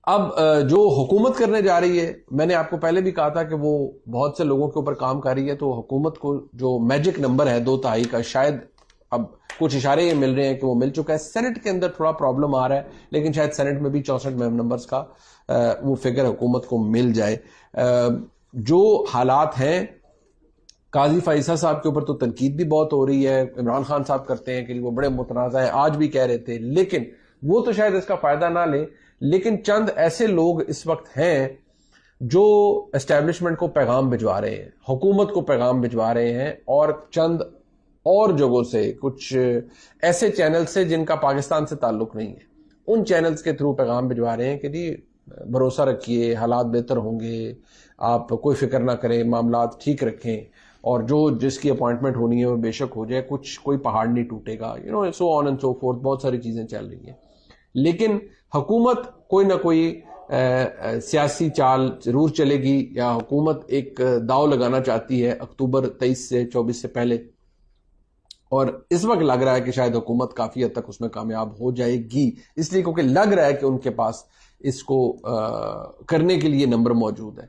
اب جو حکومت کرنے جا رہی ہے، میں نے آپ کو پہلے بھی کہا تھا کہ وہ بہت سے لوگوں کے اوپر کام کر رہی ہے، تو حکومت کو جو میجک نمبر ہے 2/3 کا، شاید اب کچھ اشارے یہ مل رہے ہیں کہ وہ مل چکا ہے. سینٹ کے اندر تھوڑا پرابلم آ رہا ہے، لیکن شاید سینٹ میں بھی 64 ممبرز کا وہ فگر حکومت کو مل جائے. جو حالات ہیں، قاضی فائزہ صاحب کے اوپر تو تنقید بھی بہت ہو رہی ہے، عمران خان صاحب کرتے ہیں کہ وہ بڑے متنازع ہیں، آج بھی کہہ رہے تھے، لیکن وہ تو شاید اس کا فائدہ نہ لیں. لیکن چند ایسے لوگ اس وقت ہیں جو اسٹیبلشمنٹ کو پیغام بھجوا رہے ہیں، حکومت کو پیغام بھجوا رہے ہیں، اور چند اور جگہوں سے، کچھ ایسے چینل سے جن کا پاکستان سے تعلق نہیں ہے، ان چینلز کے تھرو پیغام بھجوا رہے ہیں کہ جی بھروسہ رکھیے، حالات بہتر ہوں گے، آپ کوئی فکر نہ کریں، معاملات ٹھیک رکھیں، اور جو جس کی اپوائنٹمنٹ ہونی ہے وہ بے شک ہو جائے، کوئی پہاڑ نہیں ٹوٹے گا، سو آن اینڈ سو فورتھ، بہت ساری چیزیں چل رہی ہیں. لیکن حکومت کوئی نہ کوئی سیاسی چال ضرور چلے گی، یا حکومت ایک داؤ لگانا چاہتی ہے اکتوبر 23 سے 24 سے پہلے، اور اس وقت لگ رہا ہے کہ شاید حکومت کافی حد تک اس میں کامیاب ہو جائے گی، اس لیے کیونکہ لگ رہا ہے کہ ان کے پاس اس کو کرنے کے لیے نمبر موجود ہے.